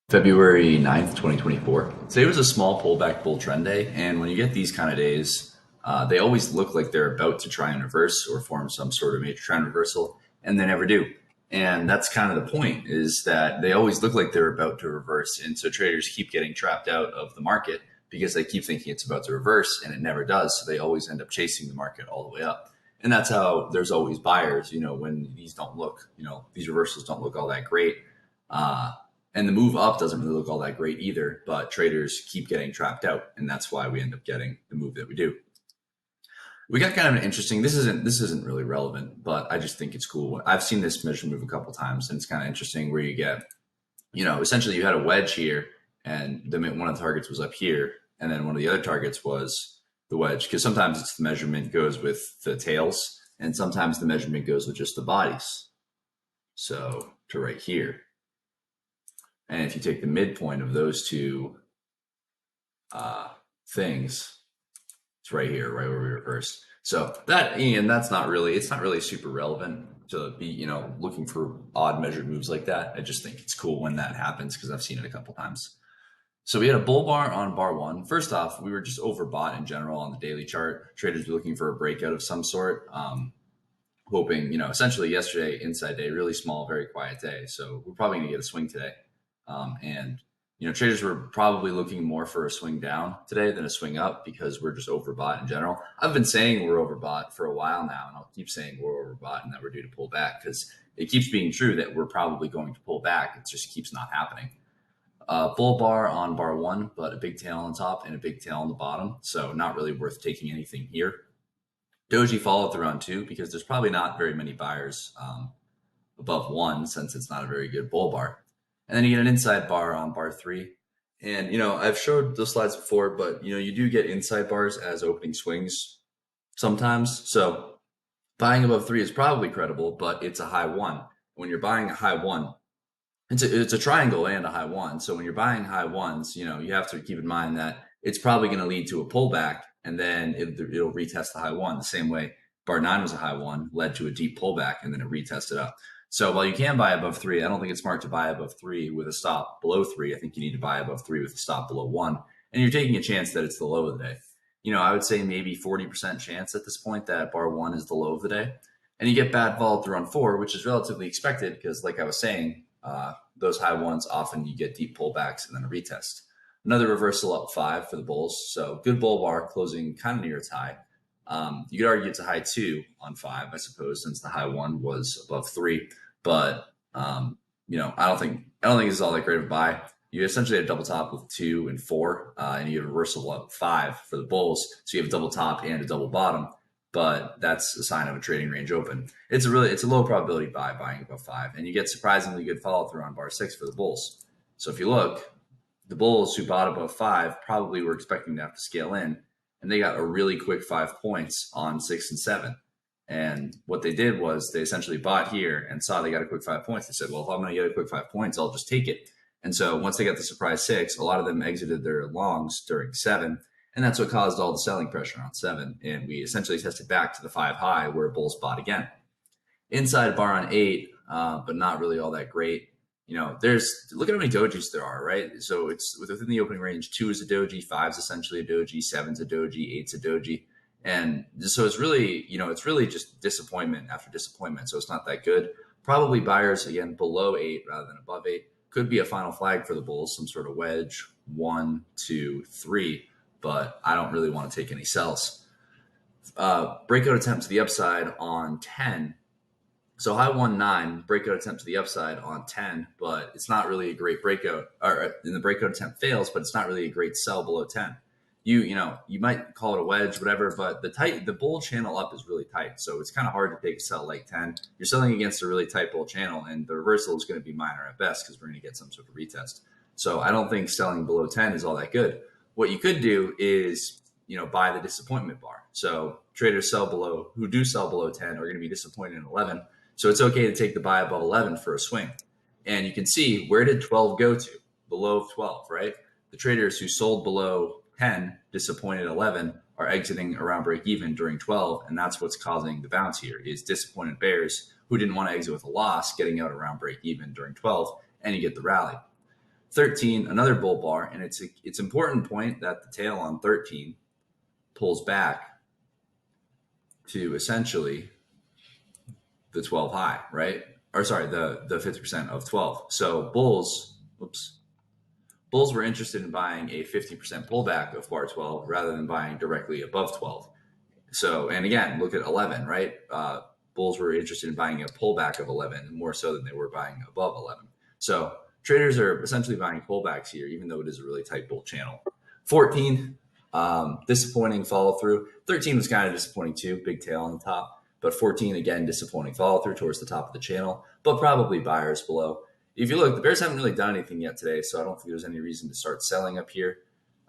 February 9th, 2024. Today was a small pullback bull trend day. And when you get these kind of days, they always look like they're about to try and reverse or form some sort of major trend reversal, and they never do. And that's kind of the point, is that they always look like they're about to reverse. And so traders keep getting trapped out of the market because they keep thinking it's about to reverse and it never does. So they always end up chasing the market all the way up. And that's how there's always buyers, when these don't look, these reversals don't look all that great. Uh, and the move up doesn't really look all that great either, but traders keep getting trapped out. And that's why we end up getting the move that we do. We got kind of an interesting, this isn't really relevant, but I just think it's cool. I've seen this measure move a couple times, and it's kind of interesting where you get, essentially you had a wedge here, and one of the targets was up here, and then one of the other targets was the wedge, because sometimes it's the measurement goes with the tails, and sometimes the measurement goes with just the bodies. So to right here. And if you take the midpoint of those two things, it's right here, right where we reversed. So that, and it's not really super relevant to be, looking for odd measured moves like that. I just think it's cool when that happens because I've seen it a couple times. So we had a bull bar on bar one. First off, we were just overbought in general on the daily chart. Traders were looking for a breakout of some sort, hoping, essentially yesterday, inside day, really small, very quiet day. So we're probably going to get a swing today. And traders were probably looking more for a swing down today than a swing up because we're just overbought in general. I've been saying we're overbought for a while now, and I'll keep saying we're overbought and that we're due to pull back because it keeps being true that we're probably going to pull back. It just keeps not happening. Bull bar on bar one, but a big tail on top and a big tail on the bottom. So not really worth taking anything here. Doji followed through on two because there's probably not very many buyers above one since it's not a very good bull bar. And then you get an inside bar on bar three. And, I've showed those slides before, but, you do get inside bars as opening swings sometimes. So buying above three is probably credible, but it's a high one. When you're buying a high one, it's a triangle and a high one. So when you're buying high ones, you have to keep in mind that it's probably going to lead to a pullback, and then it'll retest the high one the same way bar nine was a high one, led to a deep pullback, and then it retested up. So while you can buy above three, I don't think it's smart to buy above three with a stop below three. I think you need to buy above three with a stop below one. And you're taking a chance that it's the low of the day. I would say maybe 40% chance at this point that bar one is the low of the day. And you get bad follow through on four, which is relatively expected because, like I was saying, those high ones, often you get deep pullbacks and then a retest. Another reversal up five for the bulls. So good bull bar closing kind of near its high. You could argue it's a high two on five, I suppose, since the high one was above three. But I don't think this is all that great of a buy. You essentially have a double top with two and four, and you have a reversal up five for the bulls. So you have a double top and a double bottom, but that's a sign of a trading range open. It's a low probability buy, buying above five, and you get surprisingly good follow through on bar six for the bulls. So if you look, the bulls who bought above five probably were expecting to have to scale in, and they got a really quick 5 points on 6 and 7. And what they did was they essentially bought here and saw they got a quick 5 points. They said, well, if I'm going to get a quick 5 points, I'll just take it. And so once they got the surprise 6, a lot of them exited their longs during 7. And that's what caused all the selling pressure on 7. And we essentially tested back to the 5 high where bulls bought again. Inside bar on 8, but not really all that great. Look at how many dojis there are, right? So it's within the opening range. 2 is a doji, 5 is essentially a doji, 7's a doji, 8's a doji. And so it's really, it's really just disappointment after disappointment. So it's not that good. Probably buyers, again, below 8 rather than above 8. Could be a final flag for the bulls, some sort of wedge, 1, 2, 3. But I don't really want to take any sells. Breakout attempt to the upside on 10. So high 1-9, breakout attempt to the upside on 10, but it's not really a great breakout. Or the breakout attempt fails, but it's not really a great sell below 10. You might call it a wedge, whatever, but the bull channel up is really tight. So it's kind of hard to take a sell like 10. You're selling against a really tight bull channel, and the reversal is going to be minor at best because we're going to get some sort of retest. So I don't think selling below 10 is all that good. What you could do is, buy the disappointment bar. So traders who do sell below 10 are going to be disappointed in 11. So it's okay to take the buy above 11 for a swing. And you can see, where did 12 go to? Below 12, right? The traders who sold below 10, disappointed 11, are exiting around break even during 12. And that's what's causing the bounce here, is disappointed bears who didn't want to exit with a loss getting out around break even during 12, and you get the rally. 13, another bull bar, and it's important point that the tail on 13 pulls back to essentially the 12 high, right? Or sorry, the 50% of 12. So bulls were interested in buying a 50% pullback of bar 12 rather than buying directly above 12. So, and again, look at 11, right? Bulls were interested in buying a pullback of 11 more so than they were buying above 11. So traders are essentially buying pullbacks here, even though it is a really tight bull channel. 14, disappointing follow through. 13 was kind of disappointing too, big tail on the top. But 14, again, disappointing follow through towards the top of the channel, but probably buyers below. If you look, the bears haven't really done anything yet today, so I don't think there's any reason to start selling up here.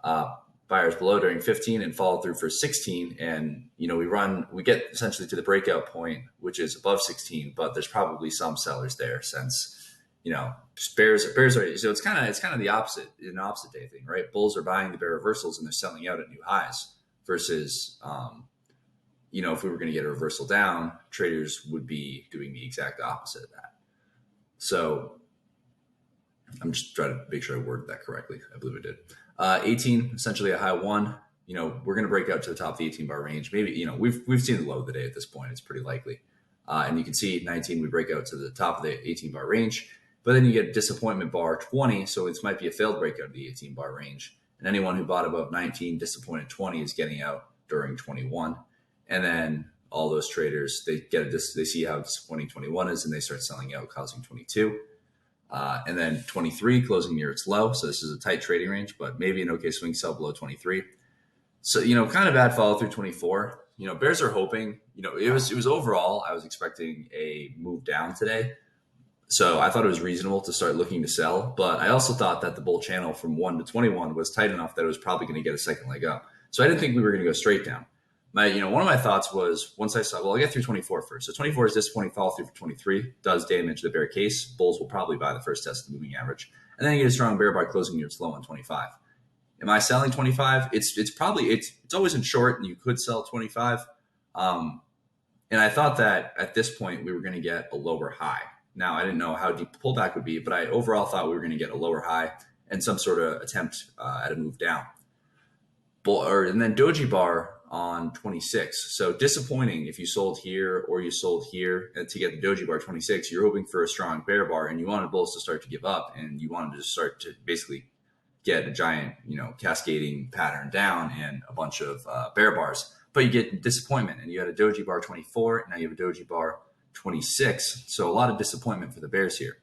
Buyers below during 15 and follow through for 16. And, we get essentially to the breakout point, which is above 16, but there's probably some sellers there since, bears are, so it's kind of the opposite, an opposite day thing, right? Bulls are buying the bear reversals and they're selling out at new highs versus, if we were going to get a reversal down, traders would be doing the exact opposite of that. So I'm just trying to make sure I worded that correctly. I believe I did. 18, essentially a high one. We're going to break out to the top of the 18 bar range. Maybe, we've seen the low of the day at this point. It's pretty likely. And you can see 19, we break out to the top of the 18 bar range, but then you get disappointment bar 20. So it might be a failed breakout of the 18 bar range. And anyone who bought above 19, disappointed 20 is getting out during 21. And then all those traders, they see how disappointing 21 is and they start selling out, causing 22. And then 23 closing near its low. So this is a tight trading range, but maybe an okay swing sell below 23. So, kind of bad follow through 24. Bears are hoping, it was overall, I was expecting a move down today. So I thought it was reasonable to start looking to sell, but I also thought that the bull channel from 1 to 21 was tight enough that it was probably going to get a second leg up. So I didn't think we were going to go straight down. One of my thoughts was once I saw, I'll get through 24 first. So 24 is disappointing follow through for 23, does damage the bear case. Bulls will probably buy the first test of the moving average. And then you get a strong bear by closing near its low on 25. Am I selling 25? It's always in short and you could sell 25. And I thought that at this point we were going to get a lower high. Now I didn't know how deep the pullback would be, but I overall thought we were going to get a lower high and some sort of attempt at a move down. And then doji bar on 26. So disappointing if you sold here or you sold here to get the doji bar 26. You're hoping for a strong bear bar and you wanted bulls to start to give up and you wanted to start to basically get a giant, cascading pattern down and a bunch of bear bars. But you get disappointment and you had a doji bar 24. Now you have a doji bar 26. So a lot of disappointment for the bears here.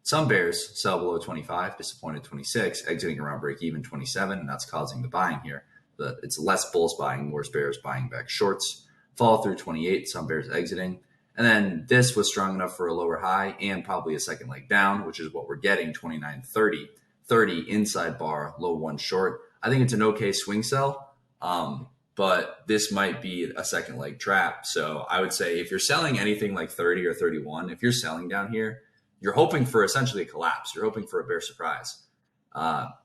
Some bears sell below 25, disappointed 26, exiting around break even 27, and that's causing the buying here. It's less bulls buying, more bears buying back shorts. Follow through 28, some bears exiting. And then this was strong enough for a lower high and probably a second leg down, which is what we're getting, 29, 30. 30 inside bar, low one short. I think it's an okay swing sell, but this might be a second leg trap. So I would say if you're selling anything like 30 or 31, if you're selling down here, you're hoping for essentially a collapse. You're hoping for a bear surprise.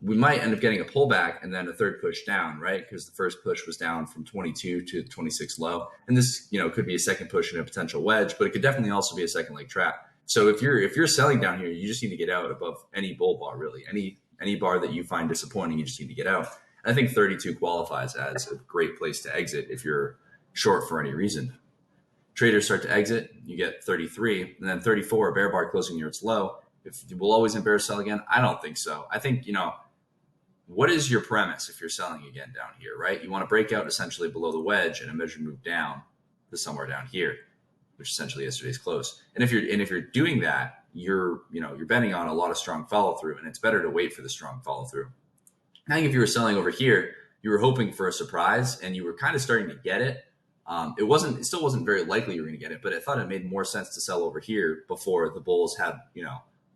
We might end up getting a pullback and then a third push down, right? Because the first push was down from 22 to 26 low. And this, could be a second push and a potential wedge, but it could definitely also be a second leg trap. So if you're selling down here, you just need to get out above any bull bar, really. Any bar that you find disappointing, you just need to get out. And I think 32 qualifies as a great place to exit if you're short for any reason. Traders start to exit, you get 33, and then 34, a bear bar closing near its low. If you will always embarrass sell again, I don't think so. I think, what is your premise if you're selling again down here, right? You want to break out essentially below the wedge and a measured move down to somewhere down here, which is essentially yesterday's close. And if you're doing that, you're betting on a lot of strong follow through, and it's better to wait for the strong follow through. I think if you were selling over here, you were hoping for a surprise and you were kind of starting to get it. It still wasn't very likely you were going to get it, but I thought it made more sense to sell over here before the bulls had,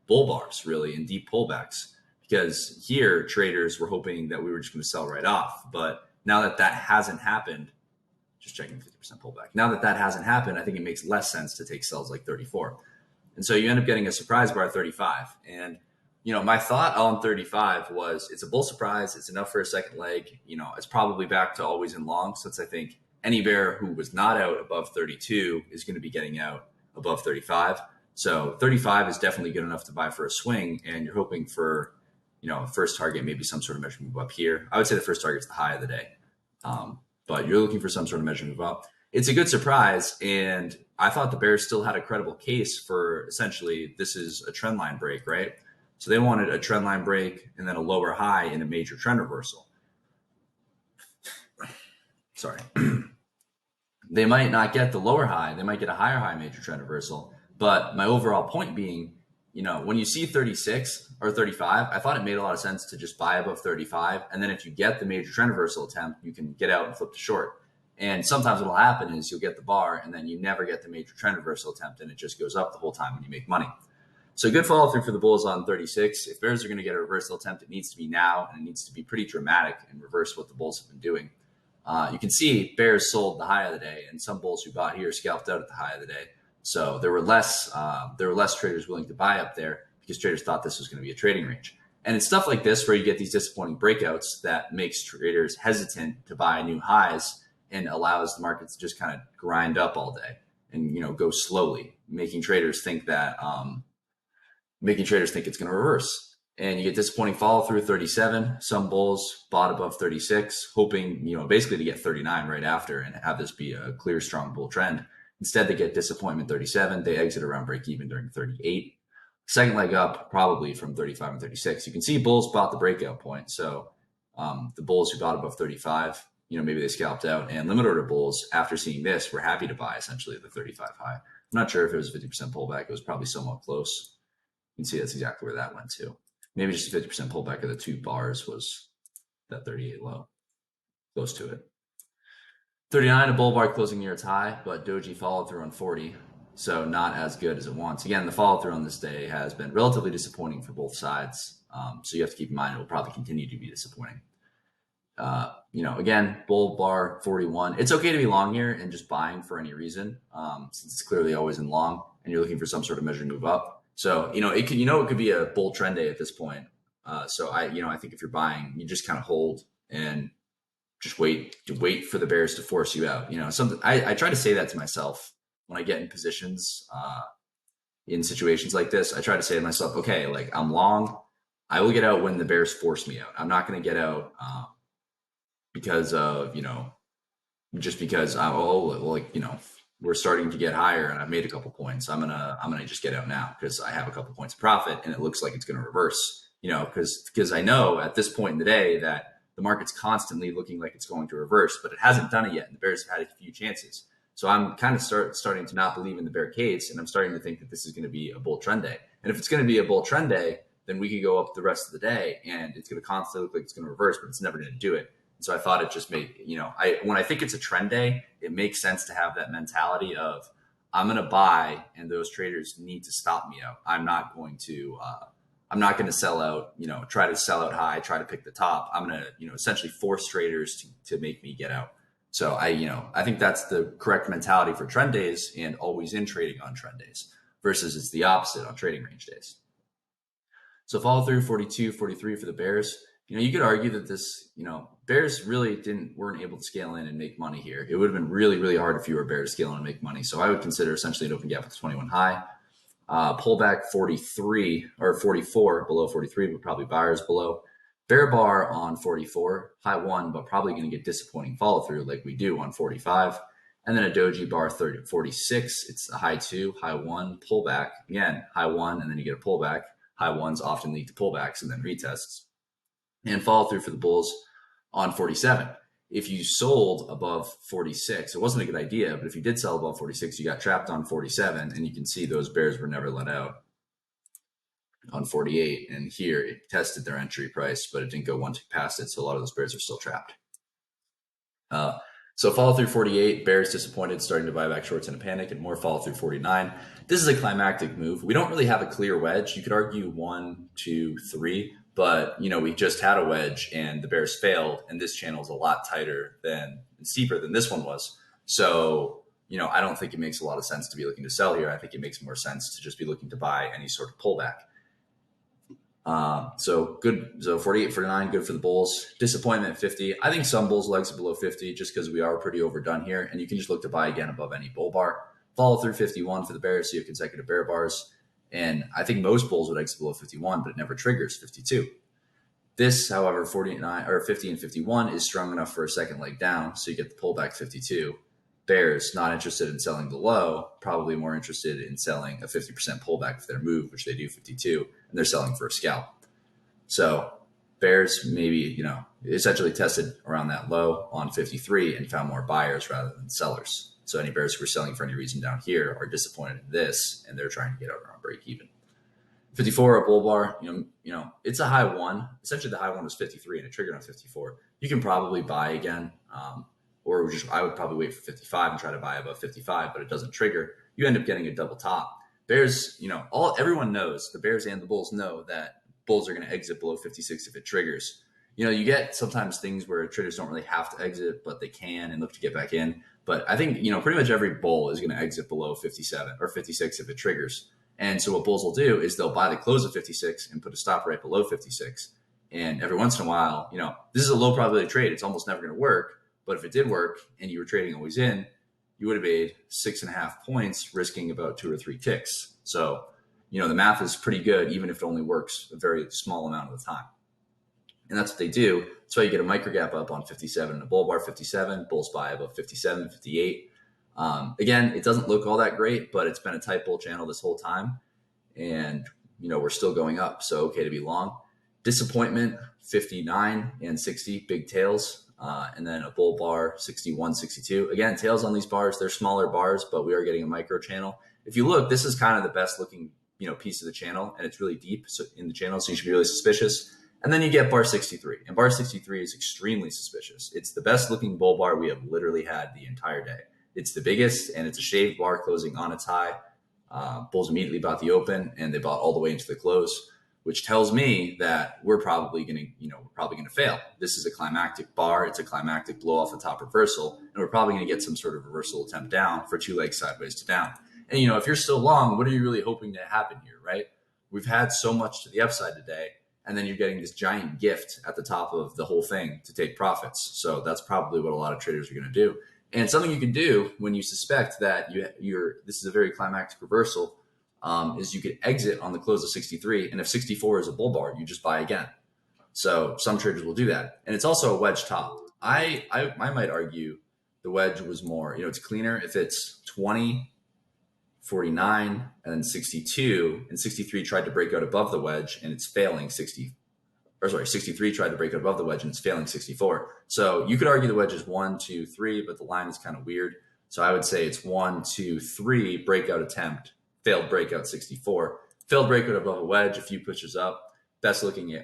bull bars really and deep pullbacks, because here traders were hoping that we were just going to sell right off. But now that hasn't happened, just checking 50% pullback. Now that hasn't happened, I think it makes less sense to take sells like 34. And so you end up getting a surprise bar at 35. And, my thought on 35 was it's a bull surprise. It's enough for a second leg. It's probably back to always in long, since I think any bear who was not out above 32 is going to be getting out above 35. So 35 is definitely good enough to buy for a swing, and you're hoping for, first target maybe some sort of measure move up here. I would say the first target is the high of the day. But you're looking for some sort of measure move up. It's a good surprise. And I thought the Bears still had a credible case for essentially this is a trend line break, right? So they wanted a trend line break and then a lower high in a major trend reversal. Sorry. They might not get the lower high. They might get a higher high major trend reversal. But my overall point being, when you see 36 or 35, I thought it made a lot of sense to just buy above 35. And then if you get the major trend reversal attempt, you can get out and flip to short. And sometimes what will happen is you'll get the bar and then you never get the major trend reversal attempt and it just goes up the whole time and you make money. So good follow through for the bulls on 36. If Bears are going to get a reversal attempt, it needs to be now and it needs to be pretty dramatic and reverse what the bulls have been doing. You can see Bears sold the high of the day and some bulls who bought here scalped out at the high of the day. So there were less traders willing to buy up there because traders thought this was going to be a trading range. And it's stuff like this where you get these disappointing breakouts that makes traders hesitant to buy new highs and allows the market to just kind of grind up all day and go slowly, making traders think it's going to reverse. And you get disappointing follow through 37. Some bulls bought above 36, hoping basically to get 39 right after and have this be a clear, strong bull trend. Instead, they get disappointment 37. They exit around break even during 38. Second leg up, probably from 35 and 36. You can see bulls bought the breakout point. So the bulls who bought above 35, maybe they scalped out. And limit order bulls, after seeing this, were happy to buy essentially the 35 high. I'm not sure if it was a 50% pullback. It was probably somewhat close. You can see that's exactly where that went to. Maybe just a 50% pullback of the 2 bars was that 38 low, close to it. 39, a bull bar closing near its high, but doji followed through on 40, so not as good as it wants. Again, the follow through on this day has been relatively disappointing for both sides, so you have to keep in mind it will probably continue to be disappointing. Again, bull bar 41. It's okay to be long here and just buying for any reason, since it's clearly always in long, and you're looking for some sort of measured move up. So, it could be a bull trend day at this point. So I think if you're buying, you just kind of hold and just wait for the Bears to force you out. Something I try to say that to myself when I get in positions, in situations like this. I try to say to myself, okay, like I'm long, I will get out when the Bears force me out. I'm not going to get out, because of, just because we're starting to get higher and I've made a couple points. I'm gonna just get out now because I have a couple points of profit and it looks like it's going to reverse. Because I know at this point in the day that the market's constantly looking like it's going to reverse, but it hasn't done it yet. And the Bears have had a few chances. So I'm kind of starting to not believe in the bear case, and I'm starting to think that this is going to be a bull trend day. And if it's going to be a bull trend day, then we could go up the rest of the day and it's going to constantly look like it's going to reverse, but it's never going to do it. So I thought it just made, when I think it's a trend day, it makes sense to have that mentality of I'm going to buy and those traders need to stop me out. I'm not going to sell out, try to sell out high, try to pick the top. I'm going to, essentially force traders to make me get out. So I think that's the correct mentality for trend days and always in trading on trend days versus it's the opposite on trading range days. So follow through 42, 43 for the Bears. You could argue that this, Bears really weren't able to scale in and make money here. It would have been really, really hard if you were a Bear to scale in and make money. So I would consider essentially an open gap with the 21 high. Pullback 43 or 44 below 43, but probably buyers below. Bear bar on 44, high 1, but probably going to get disappointing follow through like we do on 45. And then a doji bar 46. It's a high 2, high 1, pullback. Again, high 1, and then you get a pullback. High 1s often lead to pullbacks and then retests. And follow through for the bulls on 47. If you sold above 46, it wasn't a good idea, but if you did sell above 46, you got trapped on 47, and you can see those bears were never let out on 48. And here it tested their entry price, but it didn't go one tick past it. So a lot of those bears are still trapped. So follow through 48, bears disappointed, starting to buy back shorts in a panic, and more follow through 49. This is a climactic move. We don't really have a clear wedge. You could argue 1, 2, 3. But, we just had a wedge and the bears failed. And this channel is a lot tighter and steeper than this one was. So, I don't think it makes a lot of sense to be looking to sell here. I think it makes more sense to just be looking to buy any sort of pullback. So good. So 48, 49, good for the bulls. Disappointment 50. I think some bulls legs are below 50 just because we are pretty overdone here. And you can just look to buy again above any bull bar. Follow through 51 for the bears. So you have consecutive bear bars. And I think most bulls would exit below 51, but it never triggers 52. This, however, 49 or 50 and 51 is strong enough for a second leg down, so you get the pullback 52. Bears not interested in selling the low, probably more interested in selling a 50% pullback for their move, which they do 52, and they're selling for a scalp. So bears maybe, essentially tested around that low on 53 and found more buyers rather than sellers. So any bears who are selling for any reason down here are disappointed in this, and they're trying to get out around break even. 54, a bull bar, it's a high one. Essentially, the high one was 53 and it triggered on 54. You can probably buy again, or I would probably wait for 55 and try to buy above 55, but it doesn't trigger. You end up getting a double top. Bears, everyone knows, the bears and the bulls know that bulls are going to exit below 56 if it triggers. You get sometimes things where traders don't really have to exit, but they can and look to get back in. But I think, pretty much every bull is going to exit below 57 or 56 if it triggers. And so what bulls will do is they'll buy the close of 56 and put a stop right below 56. And every once in a while, this is a low probability trade. It's almost never going to work. But if it did work and you were trading always in, you would have made 6.5 points, risking about 2 or 3 ticks. So, the math is pretty good, even if it only works a very small amount of the time. And that's what they do. That's why you get a micro gap up on 57 and a bull bar 57. Bulls buy above 57, 58. Again, it doesn't look all that great, but it's been a tight bull channel this whole time. And, we're still going up. So okay to be long. Disappointment, 59 and 60, big tails. And then a bull bar, 61, 62. Again, tails on these bars, they're smaller bars, but we are getting a micro channel. If you look, this is kind of the best looking, piece of the channel, and it's really deep in the channel. So you should be really suspicious. And then you get bar 63, and bar 63 is extremely suspicious. It's the best looking bull bar we have literally had the entire day. It's the biggest, and it's a shaved bar closing on its high. Bulls immediately bought the open, and they bought all the way into the close, which tells me that we're probably going to fail. This is a climactic bar. It's a climactic blow off the top reversal, and we're probably going to get some sort of reversal attempt down for 2 legs sideways to down. And, if you're still long, what are you really hoping to happen here, right? We've had so much to the upside today, and then you're getting this giant gift at the top of the whole thing to take profits. So that's probably what a lot of traders are going to do. And something you can do when you suspect that this is a very climactic reversal is you could exit on the close of 63. And if 64 is a bull bar, you just buy again. So some traders will do that. And it's also a wedge top. I might argue the wedge was more, it's cleaner if it's 20, 49, and then 62, and 63 tried to break out above the wedge and it's failing 63 tried to break out above the wedge and it's failing 64. So you could argue the wedge is 1, 2, 3, but the line is kind of weird. So I would say it's 1, 2, 3, breakout attempt, failed breakout 64, failed breakout above a wedge, a few pushes up, best looking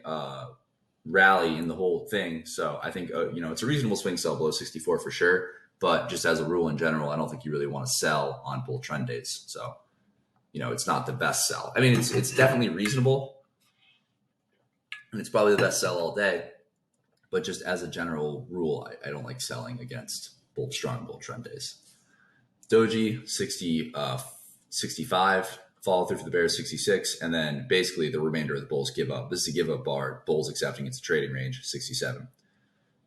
rally in the whole thing. So I think, it's a reasonable swing sell below 64 for sure. But just as a rule in general, I don't think you really want to sell on bull trend days. So, it's not the best sell. I mean, it's definitely reasonable, and it's probably the best sell all day. But just as a general rule, I don't like selling against strong bull trend days. Doji, 65, follow through for the bears, 66, and then basically the remainder of the bulls give up. This is a give up bar. Bulls accepting it's a trading range, 67.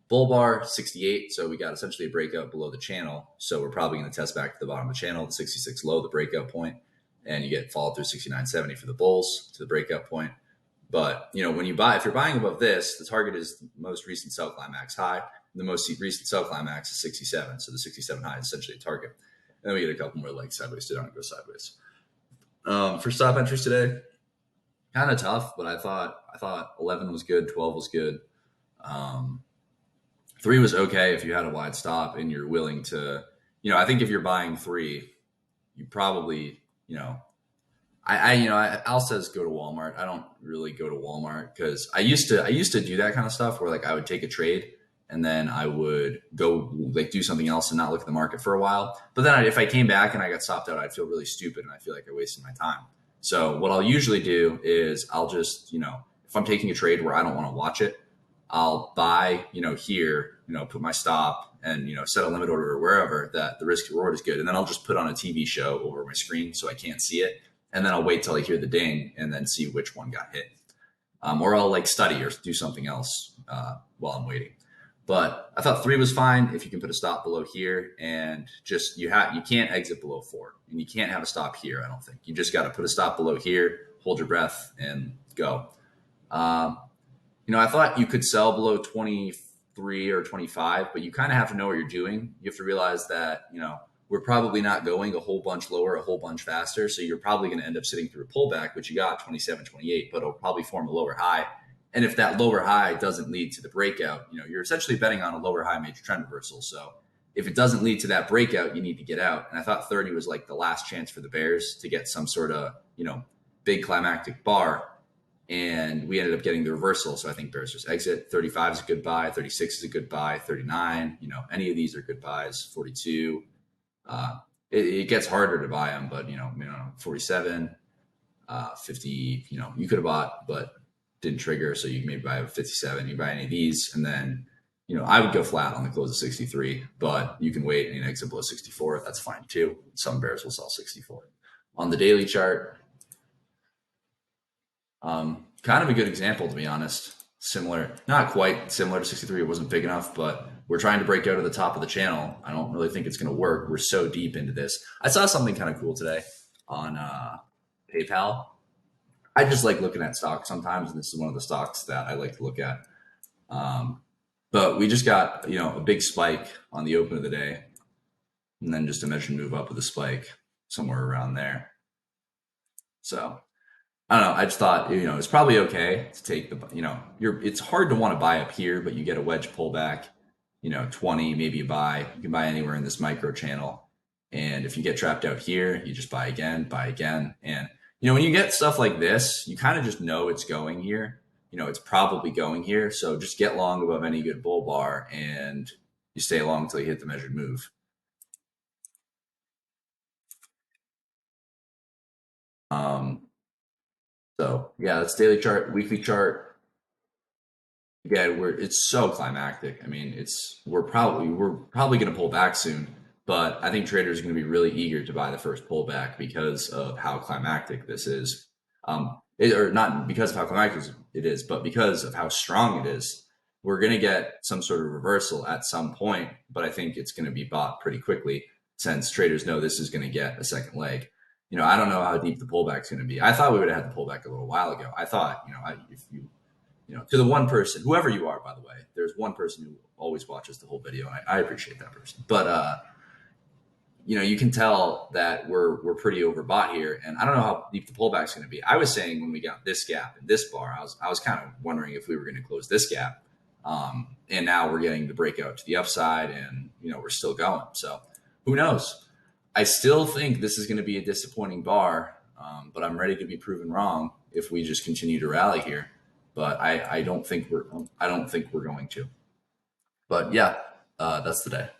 Bull bar, 68. So we got essentially a breakout below the channel. So we're probably going to test back to the bottom of the channel, the 66 low, the breakout point, and you get follow through 69.70 for the bulls to the breakout point. But, when if you're buying above this, the target is the most recent sell climax high. The most recent sell climax is 67. So the 67 high is essentially a target. And then we get a couple more legs sideways to down and go sideways. For stop entries today, kind of tough, but I thought 11 was good, 12 was good. 3 was okay if you had a wide stop and you're willing to, I think if you're buying 3, you probably, Al says go to Walmart. I don't really go to Walmart because I used to do that kind of stuff where I would take a trade and then I would go do something else and not look at the market for a while. But then if I came back and I got stopped out, I'd feel really stupid and I feel like I wasted my time. So what I'll usually do is I'll just, if I'm taking a trade where I don't want to watch it, I'll buy, here, put my stop and, set a limit order or wherever that the risk reward is good. And then I'll just put on a TV show over my screen so I can't see it. And then I'll wait till I hear the ding and then see which one got hit. Or I'll study or do something else while I'm waiting. But I thought 3 was fine if you can put a stop below here and just you can't exit below 4 and you can't have a stop here. I don't think you just got to put a stop below here, hold your breath and go. I thought you could sell below 23 or 25, but you kind of have to know what you're doing. You have to realize that, we're probably not going a whole bunch lower, a whole bunch faster. So you're probably going to end up sitting through a pullback, which you got 27, 28, but it'll probably form a lower high. And if that lower high doesn't lead to the breakout, you're essentially betting on a lower high major trend reversal. So if it doesn't lead to that breakout, you need to get out. And I thought 30 was like the last chance for the Bears to get some sort of, big climactic bar, and we ended up getting the reversal. So I think Bears just exit. 35 is a good buy. 36 is a good buy. 39, any of these are good buys. 42, it gets harder to buy them, but 47, 50, you could have bought, but didn't trigger. So you can maybe buy a 57. You buy any of these, and then I would go flat on the close of 63, but you can wait and exit below 64. That's fine too. Some Bears will sell 64. On the daily chart, kind of a good example, to be honest. Similar, not quite similar to 63. It wasn't big enough, but we're trying to break out of the top of the channel. I don't really think it's going to work. We're so deep into this. I saw something kind of cool today on PayPal. I just like looking at stocks sometimes, and this is one of the stocks that I like to look at. But we just got a big spike on the open of the day, and then just a measured move up with a spike somewhere around there. So I don't know. I just thought, it's probably okay to take it's hard to want to buy up here, but you get a wedge pullback, 20, maybe you buy. You can buy anywhere in this micro channel. And if you get trapped out here, you just buy again. And, when you get stuff like this, you kind of just know it's going here. It's probably going here. So just get long above any good bull bar and you stay long until you hit the measured move. So yeah, that's daily chart, weekly chart. Again, it's so climactic. I mean, we're probably going to pull back soon, but I think traders are going to be really eager to buy the first pullback because of how climactic this is. Or not because of how climactic it is, but because of how strong it is. We're going to get some sort of reversal at some point, but I think it's going to be bought pretty quickly since traders know this is going to get a second leg. I don't know how deep the pullback's going to be. I thought we would have had the pullback a little while ago. I thought, if you, to the one person, whoever you are, by the way, there's one person who always watches the whole video, and I appreciate that person. But you can tell that we're pretty overbought here, and I don't know how deep the pullback's going to be. I was saying when we got this gap and this bar, I was kind of wondering if we were going to close this gap, and now we're getting the breakout to the upside, and we're still going. So who knows? I still think this is going to be a disappointing bar, but I'm ready to be proven wrong if we just continue to rally here. But I don't think we're going to. But yeah, that's the day.